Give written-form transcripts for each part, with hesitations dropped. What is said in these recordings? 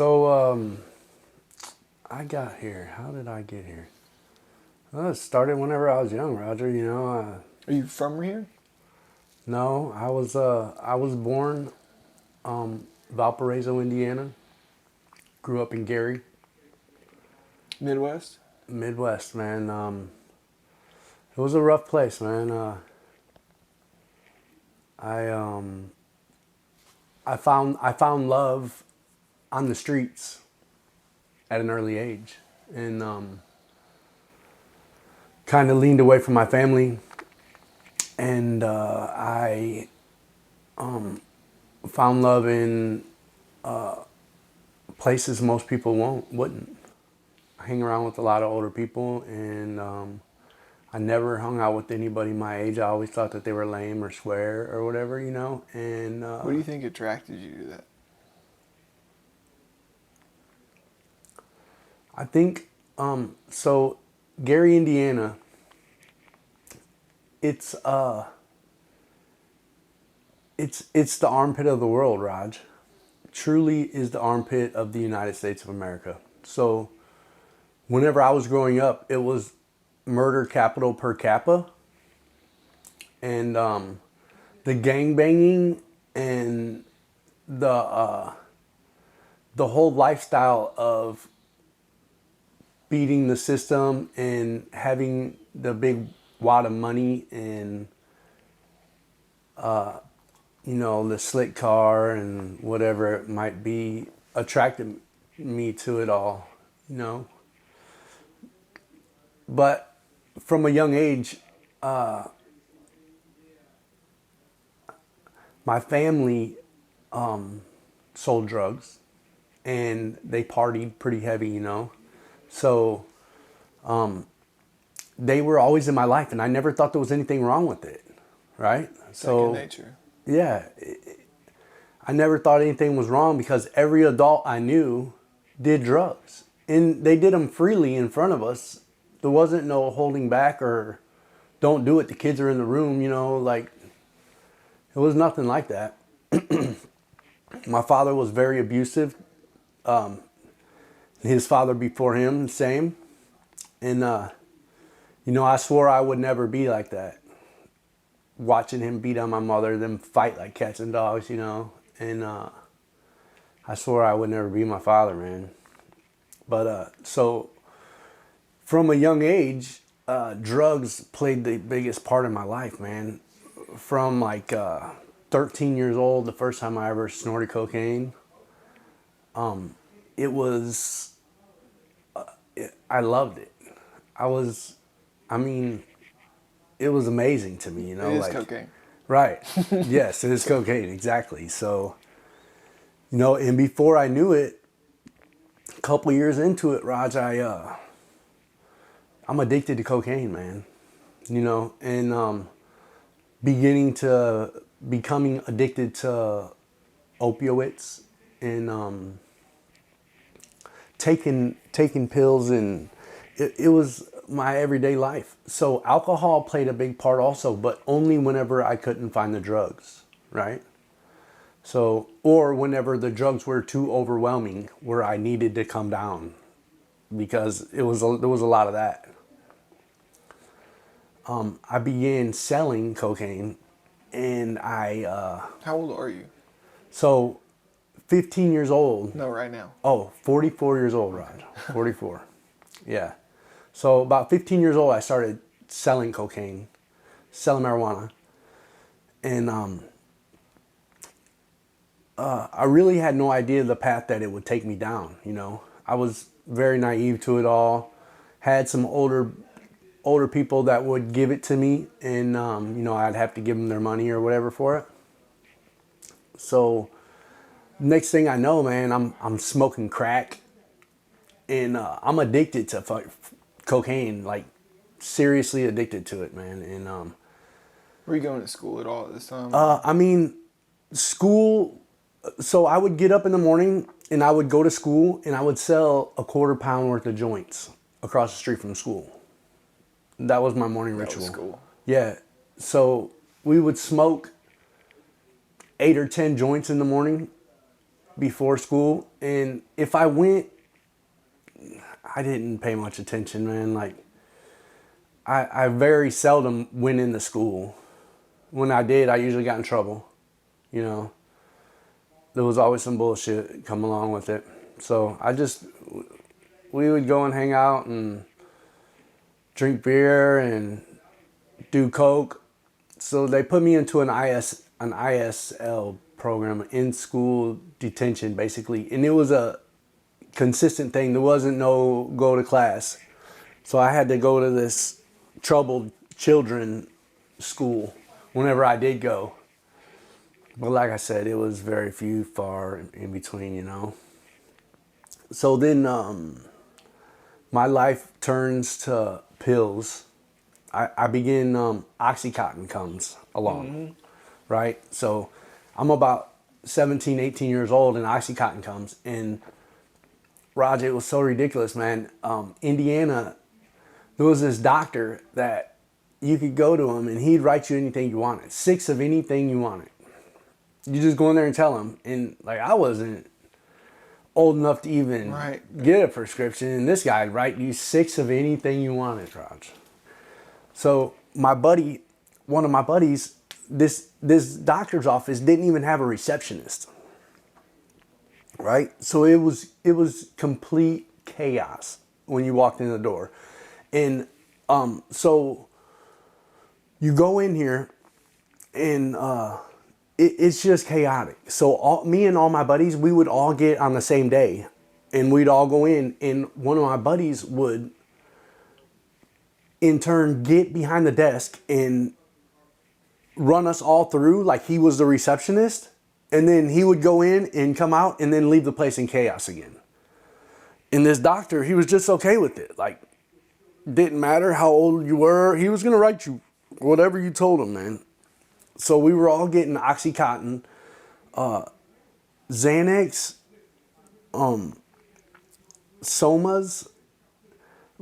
So I got here. How did I get here? Well, it started whenever I was young, Roger. Are you from here? No, I was born Valparaiso, Indiana. Grew up in Gary, Midwest? Midwest, man. It was a rough place, man. I I found love on the streets at an early age, and kind of leaned away from my family, and I found love in places most people wouldn't. I hang around with a lot of older people, and I never hung out with anybody my age. I always thought that they were lame or square or whatever, And What do you think attracted you to that? I think so. Gary, Indiana. It's it's the armpit of the world, Raj. Truly is the armpit of the United States of America. So whenever I was growing up, it was murder capital per capita, and the gang banging and the whole lifestyle of beating the system and having the big wad of money and the slick car and whatever it might be attracted me to it all, you know. But from a young age, my family sold drugs and they partied pretty heavy. So they were always in my life, and I never thought there was anything wrong with it, right? Second nature. Yeah, I never thought anything was wrong because every adult I knew did drugs, and they did them freely in front of us. There wasn't no holding back or don't do it. The kids are in the room, like it was nothing like that. My father was very abusive. His father before him, same. And, I swore I would never be like that. Watching him beat on my mother, them fight like cats and dogs, And I swore I would never be my father, man. But so from a young age, drugs played the biggest part in my life, man. From like 13 years old, the first time I ever snorted cocaine, it was, I loved it. I was, I mean, it was amazing to me, It is like, cocaine. right. Yes, it is cocaine, exactly. So, and before I knew it, a couple years into it, Raj, I'm addicted to cocaine, man. And becoming addicted to opioids and taking pills, and it was my everyday life. So alcohol played a big part also, but only whenever I couldn't find the drugs, right? So, or whenever the drugs were too overwhelming, where I needed to come down, because there was a lot of that. I began selling cocaine, and How old are you? so 15 years old. No, right now. Oh, 44 years old, Rod. 44. Yeah. So about 15 years old, I started selling cocaine, selling marijuana. And I really had no idea the path that it would take me down, I was very naive to it all. Had some older people that would give it to me, and I'd have to give them their money or whatever for it. So next thing I know, man, I'm smoking crack, and I'm addicted to cocaine, like seriously addicted to it, man. And Were you going to school at all at this time? I mean, school. So I would get up in the morning and I would go to school and I would sell a quarter-pound worth of joints across the street from school. That was my morning That ritual. was cool. Yeah. So we would smoke 8 or 10 joints in the morning, before school, and if I went, I didn't pay much attention, man. Like, I very seldom went into school. When I did, I usually got in trouble. You know, there was always some bullshit come along with it. So we would go and hang out and drink beer and do coke. So they put me into an ISL program, in school detention, basically, and it was a consistent thing. There wasn't no go to class, so I had to go to this troubled children school whenever I did go. But like I said, it was very few, far in between, you know. So then my life turns to pills. I begin, Oxycontin comes along, right? So I'm about 17, 18 years old, and Oxycontin comes. And Roger, it was so ridiculous, man. Indiana, there was this doctor that you could go to him, and he'd write you anything you wanted. 6 of anything you wanted. You just go in there and tell him. And, like, I wasn't old enough to even get a prescription, and this guy'd write you 6 of anything you wanted, Raj. So my buddy, one of my buddies, this doctor's office didn't even have a receptionist, right? So it was complete chaos when you walked in the door, and so you go in here, and it's just chaotic. So me and all my buddies, we would all get on the same day, and we'd all go in, and one of my buddies would in turn get behind the desk and run us all through like he was the receptionist, and then he would go in and come out and then leave the place in chaos again. And this doctor, he was just okay with it. Like, didn't matter how old you were, he was gonna write you whatever you told him, man. So we were all getting Oxycontin, Xanax, Somas,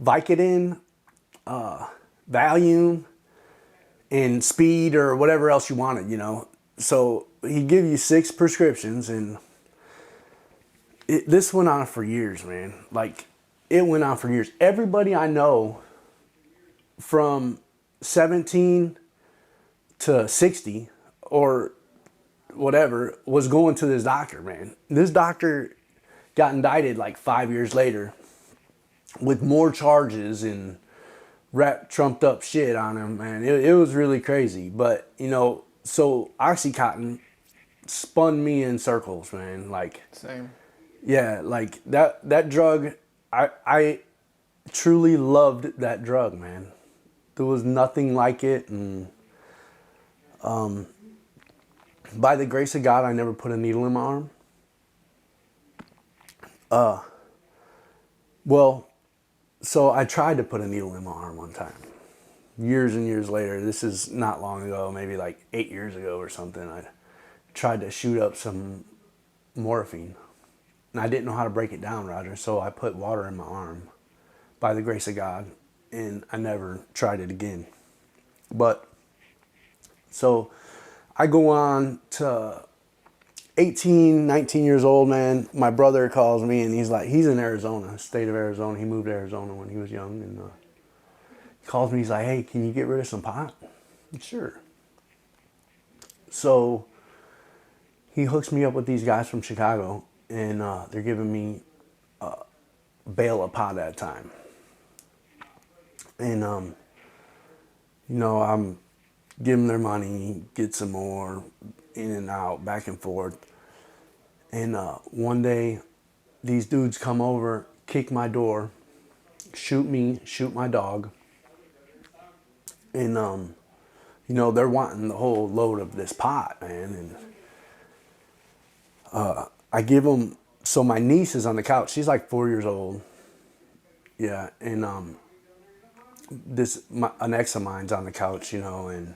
Vicodin, Valium, and Speed, or whatever else you wanted, you know. So he'd give you 6 prescriptions, and this went on for years, man. Like, it went on for years. Everybody I know from 17 to 60 or whatever was going to this doctor, man. This doctor got indicted like 5 years later with more charges and trumped up shit on him, man. It was really crazy. But, you know, so Oxycontin spun me in circles, man. Like, same. Yeah, like that drug, I truly loved that drug, man. There was nothing like it, and by the grace of God, I never put a needle in my arm. Well, so I tried to put a needle in my arm one time. Years and years later, this is not long ago, maybe like 8 years ago or something, I tried to shoot up some morphine. And I didn't know how to break it down, Roger, so I put water in my arm, by the grace of God, and I never tried it again. But, so I go on to 18, 19 years old, man. My brother calls me, and he's in Arizona, state of Arizona. He moved to Arizona when he was young, and he calls me, he's like, hey, can you get rid of some pot? Sure. So he hooks me up with these guys from Chicago, and they're giving me a bale of pot at a time. And, you know, I'm giving their money, get some more, in and out, back and forth. And one day, these dudes come over, kick my door, shoot me, shoot my dog. And, you know, they're wanting the whole load of this pot, man. And I give them, so my niece is on the couch. She's like 4 years old. Yeah, and an ex of mine's on the couch, you know, and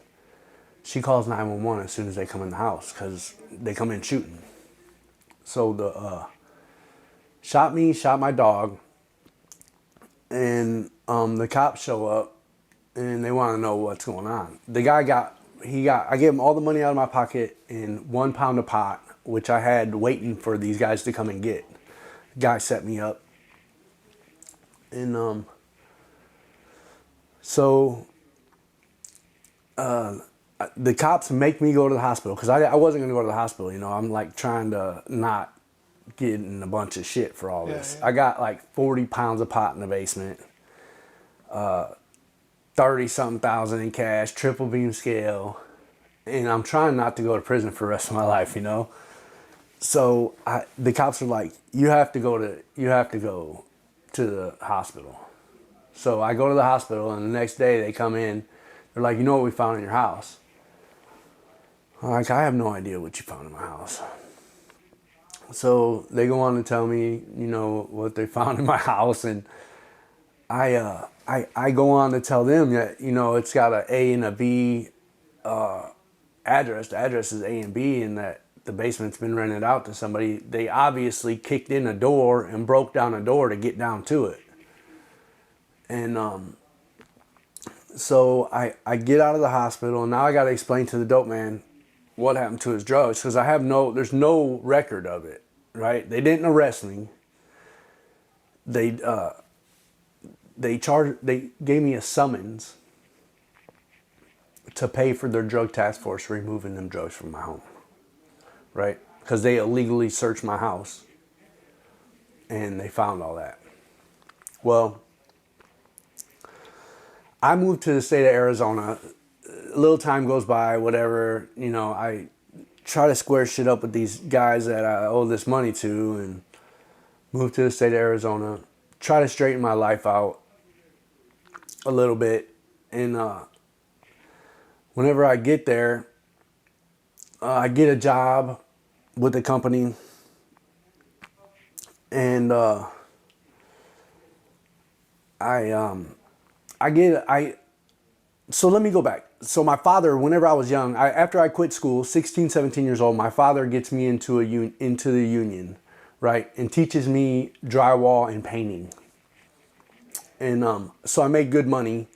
she calls 911 as soon as they come in the house, because they come in shooting. So the shot me, shot my dog, and the cops show up, and they want to know what's going on. The guy I gave him all the money out of my pocket and 1 pound of pot which I had waiting for these guys to come and get. Guy set me up. And so the cops make me go to the hospital because I wasn't going to go to the hospital. You know, I'm like trying to not get in a bunch of shit for all this. Yeah. I got like 40 pounds of pot in the basement, 30-something thousand in cash, triple beam scale, and I'm trying not to go to prison for the rest of my life, you know? So the cops are like, you have to go to the hospital. So I go to the hospital, and the next day they come in. They're like, you know what we found in your house? I'm like, I have no idea what you found in my house. So they go on to tell me, you know, what they found in my house, and I go on to tell them that, you know, it's got an A and a B address. The address is A and B, and that the basement's been rented out to somebody. They obviously kicked in a door and broke down a door to get down to it. And so I get out of the hospital, and now I got to explain to the dope man what happened to his drugs, because there's no record of it, right? They didn't arrest me. They gave me a summons to pay for their drug task force removing them drugs from my home, right? Because they illegally searched my house and they found all that. Well, I moved to the state of Arizona. A little time goes by, whatever, you know, I try to square shit up with these guys that I owe this money to, and move to the state of Arizona, try to straighten my life out a little bit. And whenever I get there, I get a job with a company, and so let me go back. So my father, whenever I was young, after I quit school, 16, 17 years old, my father gets me into the union, right? And teaches me drywall and painting. And so I make good money,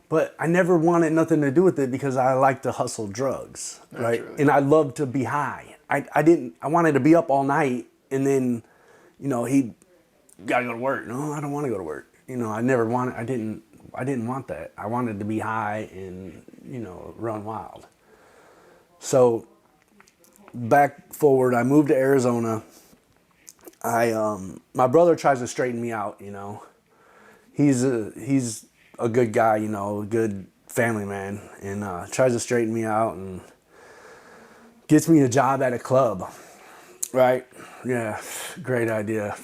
but I never wanted nothing to do with it because I like to hustle drugs, right? Naturally. And I love to be high. I wanted to be up all night, and then, you know, he gotta go to work. No, I don't want to go to work. You know, I didn't want that. I wanted to be high and, you know, run wild. So back forward, I moved to Arizona. My brother tries to straighten me out, you know. He's a good guy, you know, a good family man, and tries to straighten me out and gets me a job at a club, right? Yeah, great idea.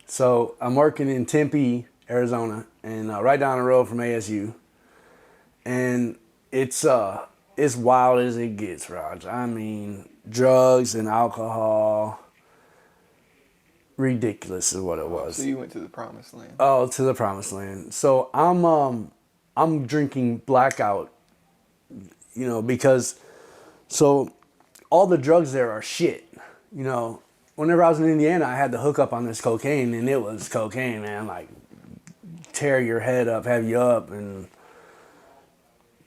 So I'm working in Tempe, Arizona, and right down the road from ASU, and it's wild as it gets, Raj. I mean, drugs and alcohol, ridiculous is what it was. So you went to the promised land. Oh, to the promised land. So I'm drinking blackout, you know, because so all the drugs there are shit, you know. Whenever I was in Indiana, I had to hook up on this cocaine, and it was cocaine, man, like tear your head up, have you up, and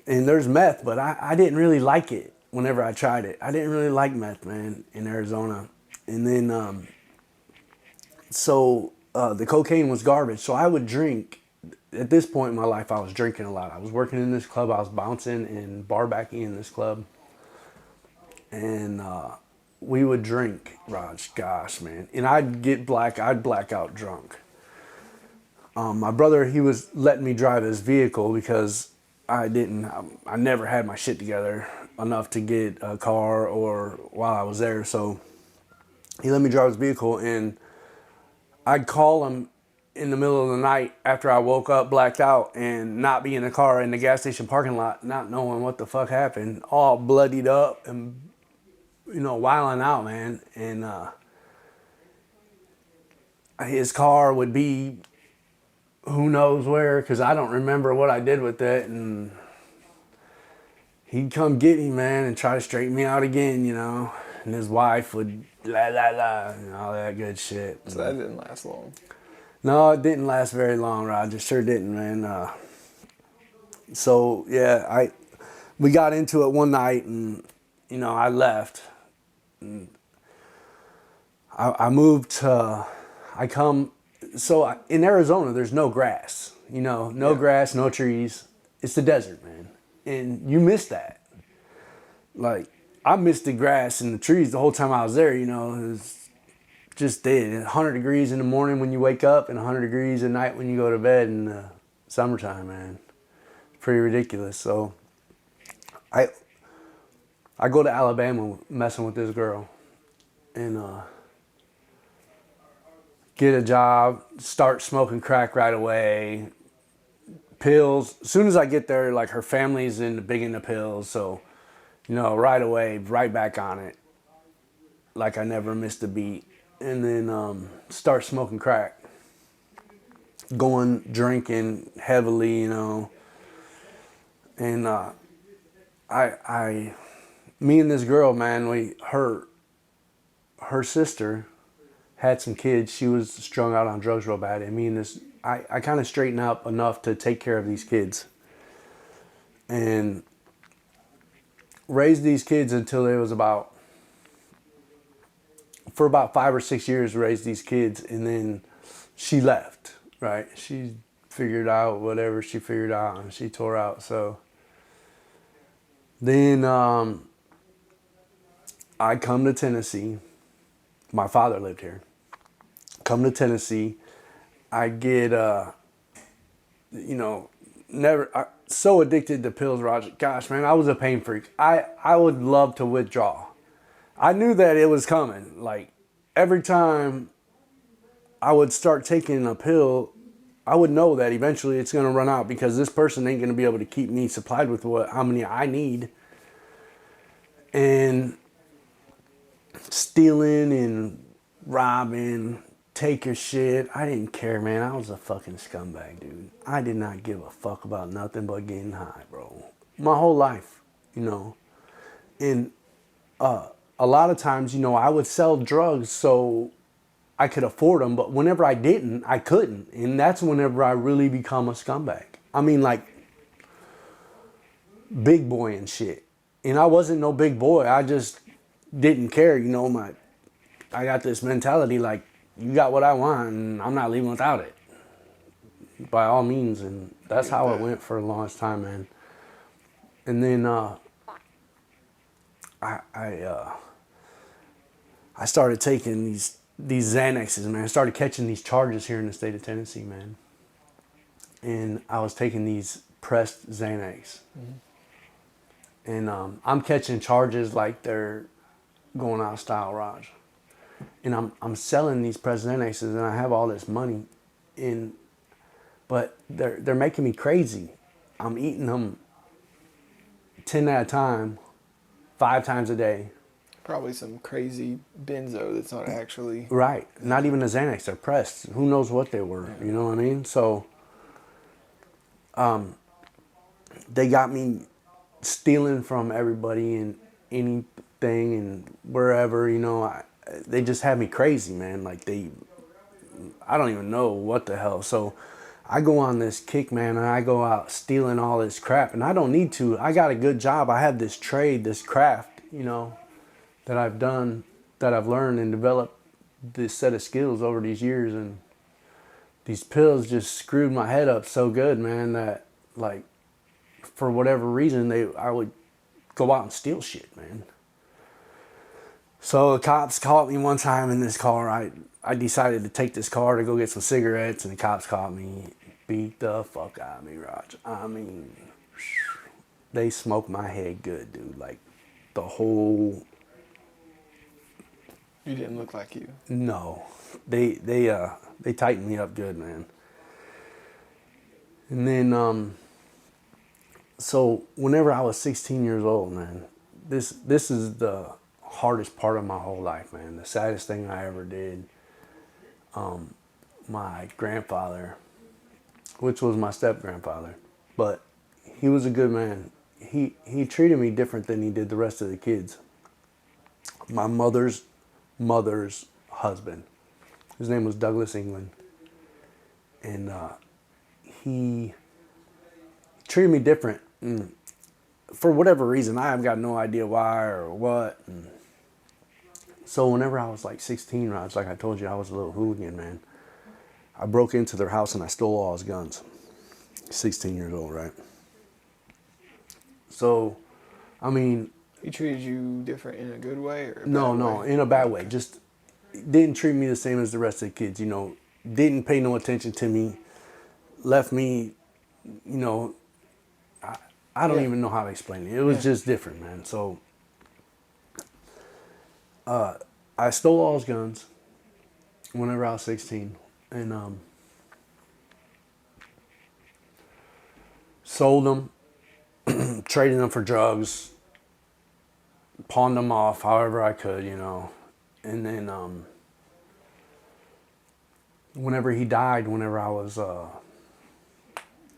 there's meth, but I didn't really like it whenever I tried it. I didn't really like meth, man, in Arizona. And then so the cocaine was garbage, so I would drink. At this point in my life, I was drinking a lot. I was working in this club, I was bouncing and bar backing in this club, and we would drink, Raj, gosh, man. And I'd black out drunk. My brother, he was letting me drive his vehicle because I never had my shit together enough to get a car or while I was there. So he let me drive his vehicle, and I'd call him in the middle of the night after I woke up blacked out and not be in the car in the gas station parking lot, not knowing what the fuck happened, all bloodied up and, you know, wilding out, man. And his car would be who knows where, because I don't remember what I did with it. And he'd come get me, man, and try to straighten me out again, you know. And his wife would la la la and all that good shit. So that didn't last long. No, it didn't last very long, Roger. Sure didn't, man. So yeah, we got into it one night, and you know, I left. And I moved to, I come, in Arizona, there's no grass, no Yeah. grass, no trees. It's the desert, man. And you miss that. Like, I missed the grass and the trees the whole time I was there, It was just dead. 100 degrees in the morning when you wake up and 100 degrees at night when you go to bed in the summertime, man. It's pretty ridiculous. So I I go to Alabama messing with this girl and get a job, start smoking crack right away. Pills. As soon as I get there, like her family's big into pills, so right away, right back on it. Like I never missed a beat. And then start smoking crack. Going drinking heavily, And I me and this girl, man, her sister had some kids. She was strung out on drugs real bad. And me and I kind of straightened up enough to take care of these kids. And raised these kids until it was for about 5 or 6 years, raised these kids. And then she left, right? She figured out whatever she figured out and she tore out. So then I come to Tennessee. My father lived here. Come to Tennessee. I get, so addicted to pills, Roger. Gosh, man, I was a pain freak. I would love to withdraw. I knew that it was coming. Like, every time I would start taking a pill, I would know that eventually it's going to run out because this person ain't going to be able to keep me supplied with how many I need. And stealing and robbing, take your shit. I didn't care, man. I was a fucking scumbag, dude. I did not give a fuck about nothing but getting high, bro. My whole life, And a lot of times, I would sell drugs so I could afford them, but whenever I didn't, I couldn't. And that's whenever I really become a scumbag. I mean, like, big boy and shit. And I wasn't no big boy. I just didn't care, I got this mentality like, you got what I want and I'm not leaving without it. By all means. And that's how it went for the longest time, man. And then I started taking these Xanaxes, man. I started catching these charges here in the state of Tennessee, man. And I was taking these pressed Xanax. Mm-hmm. And I'm catching charges like they're going out of style, Raj. And I'm selling these pressed Xanaxes and I have all this money but they're making me crazy. I'm eating them 10 at a time, 5 times a day. Probably some crazy benzo that's not actually. Right. Not even the Xanax. They're pressed. Who knows what they were. Yeah. You know what I mean? So they got me stealing from everybody and anything and wherever, they just had me crazy, man. Like I don't even know what the hell. So I go on this kick, man, and I go out stealing all this crap. And I don't need to. I got a good job. I have this trade, this craft, that I've done, that I've learned and developed this set of skills over these years. And these pills just screwed my head up so good, man, that, like, for whatever reason, I would go out and steal shit, man. So the cops caught me one time in this car. I decided to take this car to go get some cigarettes, and the cops caught me, beat the fuck out of me, Raj. I mean, they smoked my head good, dude. Like, the whole... You didn't look like you. No. They tightened me up good, man. And then, so whenever I was 16 years old, man, this is the hardest part of my whole life, man. The saddest thing I ever did. My grandfather, which was my step-grandfather, but he was a good man. He treated me different than he did the rest of the kids. My mother's husband, his name was Douglas England, and he treated me different. And for whatever reason, I have got no idea why or what. And So whenever I was like 16, Raj, like I told you, I was a little hooligan, man. I broke into their house and I stole all his guns. 16 years old, right? So, I mean, He treated you different in a good way or a no, bad no, way? in a bad way. Okay. Just didn't treat me the same as the rest of the kids, you know. Didn't pay no attention to me. Left me, you know, I don't Yeah. even know how to explain it. It was Yeah. just different, man. So, I stole all his guns whenever I was 16 and sold them, traded them for drugs, pawned them off however I could, you know. And then whenever he died, whenever I was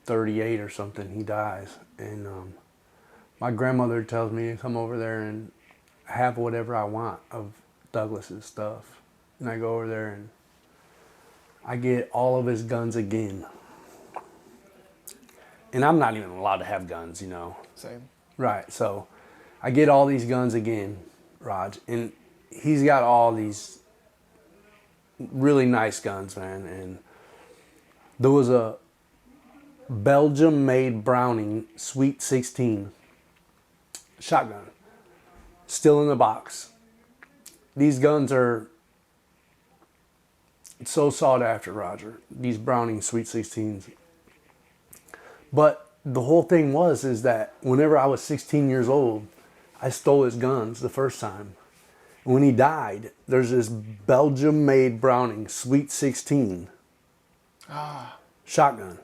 38 or something, he dies. And my grandmother tells me to come over there and have whatever I want of Douglas's stuff. And I go over there and I get all of his guns again. And I'm not even allowed to have guns, you know. Same. Right, so I get all these guns again, Raj, and he's got all these really nice guns, man. And there was a Belgium-made Browning Sweet 16 shotgun, still in the box. These guns are so sought after, Roger. These Browning Sweet 16s. But the whole thing is that whenever I was 16 years old, I stole his guns the first time. When he died, there's this Belgium-made Browning Sweet 16 shotgun.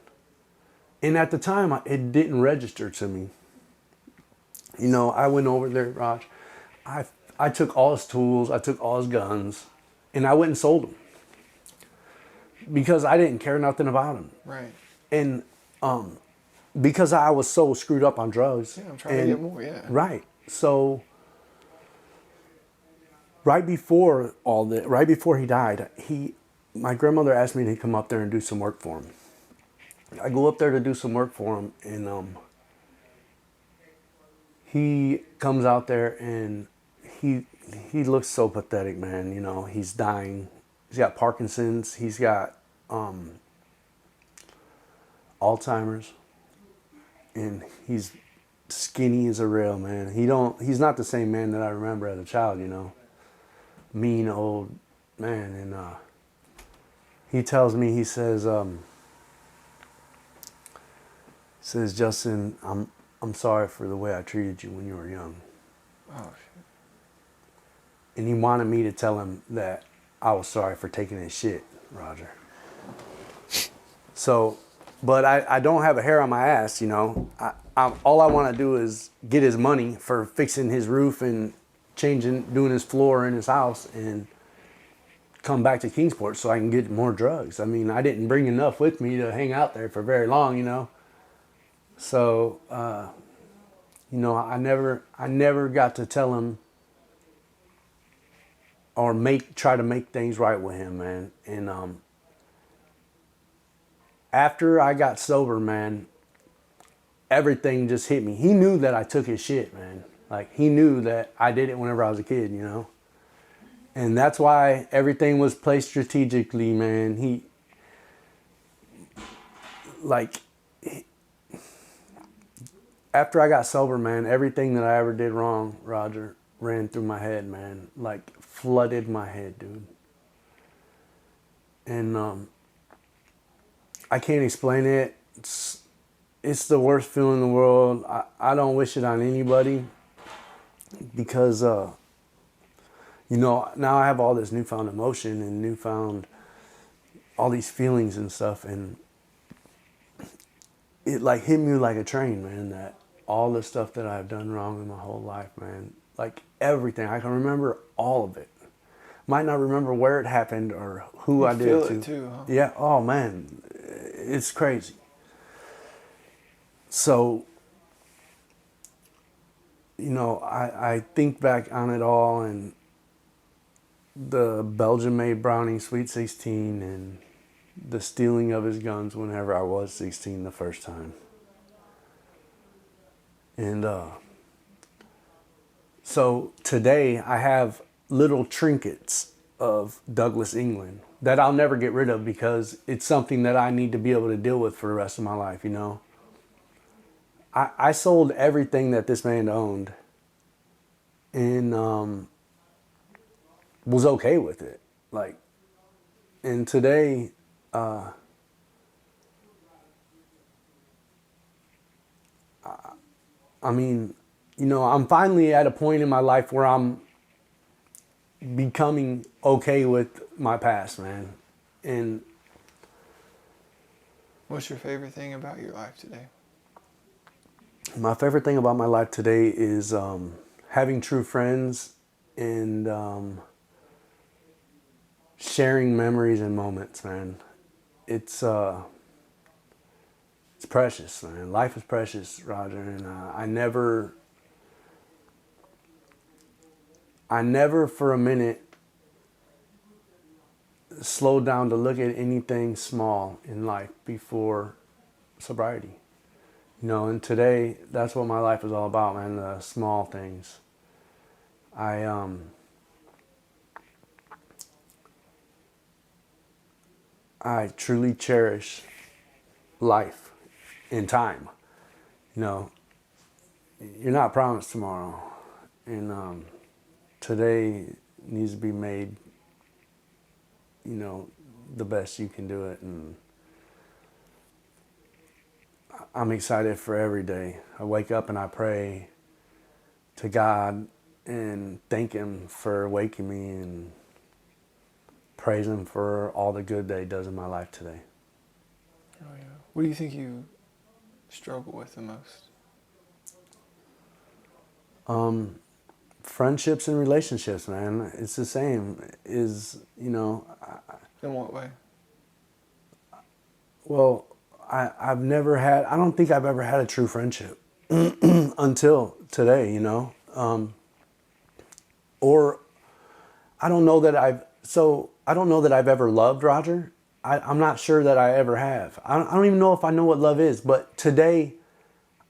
And at the time, it didn't register to me. You know, I went over there, Raj. I took all his tools, I took all his guns, and I went and sold them. Because I didn't care nothing about him. Right. And because I was so screwed up on drugs. Yeah, I'm trying to get more, yeah. Right. So right before he died, my grandmother asked me to come up there and do some work for him. I go up there to do some work for him, and he comes out there and he looks so pathetic, man. You know, he's dying. He's got Parkinson's. He's got Alzheimer's, and he's skinny as a rail, man. He's not the same man that I remember as a child, you know. Mean old man. And he tells me, he says, Justyn, I'm sorry for the way I treated you when you were young. Oh, shit. And he wanted me to tell him that I was sorry for taking his shit, Roger. So, but I don't have a hair on my ass, you know. All I want to do is get his money for fixing his roof and doing his floor in his house, and come back to Kingsport so I can get more drugs. I mean, I didn't bring enough with me to hang out there for very long, you know. So, you know, I never got to tell him or try to make things right with him, man. And after I got sober, man, everything just hit me. He knew that I took his shit, man. Like, he knew that I did it whenever I was a kid, you know. And that's why everything was placed strategically, man. After I got sober, man, everything that I ever did wrong, Roger, ran through my head, man. Like, flooded my head, dude. And I can't explain it. It's the worst feeling in the world. I don't wish it on anybody, because, you know, now I have all this newfound emotion and newfound all these feelings and stuff, and it like hit me like a train, man, that all the stuff that I've done wrong in my whole life, man, like everything, I can remember all of it. Might not remember where it happened or who I did it to. Feel it too, huh? Yeah, oh man, it's crazy. So, you know, I think back on it all, and the Belgium-made Browning Sweet 16 and the stealing of his guns whenever I was 16 the first time. And so today I have little trinkets of Douglas England that I'll never get rid of because it's something that I need to be able to deal with for the rest of my life, you know? I sold everything that this man owned and was okay with it. Like, and today, I mean, you know, I'm finally at a point in my life where I'm becoming okay with my past, man. And What's your favorite thing about your life today? my favorite thing about my life today is having true friends and sharing memories and moments, man. It's precious, man. Life is precious, Roger, and I never for a minute slowed down to look at anything small in life before sobriety. You know, and today that's what my life is all about, man. The small things. I truly cherish life and time. You know, you're not promised tomorrow, and today needs to be made, you know, the best you can do it. And I'm excited for every day. I wake up and I pray to God and thank Him for waking me and praise Him for all the good that He does in my life today. Oh yeah. What do you think you struggle with the most? Friendships and relationships, man. It's the same. You know, In what way? well, I've never had, I don't think I've ever had a true friendship until today, you know? Or I don't know that I've ever loved Roger. I'm not sure that I ever have. I don't even know if I know what love is, but today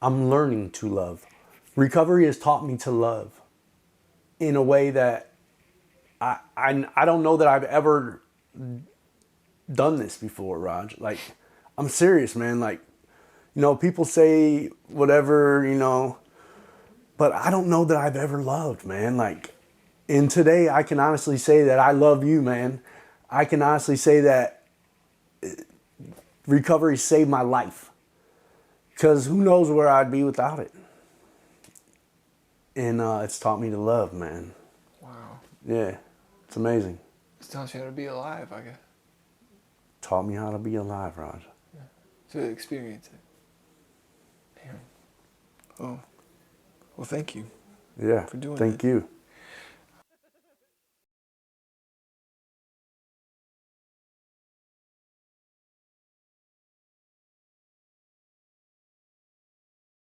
I'm learning to love. Recovery has taught me to love in a way that I don't know that I've ever done this before, Raj. Like, I'm serious, man. Like, you know, people say whatever, you know, but I don't know that I've ever loved, man. Like, and today I can honestly say that I love you, man. I can honestly say that recovery saved my life. Because who knows where I'd be without it. And it's taught me to love, man. Wow. Yeah, it's amazing. It's taught you how to be alive, I guess. Taught me how to be alive, Raj. Yeah. To experience it. Damn. Oh. Well, thank you. Yeah, For doing thank this. you.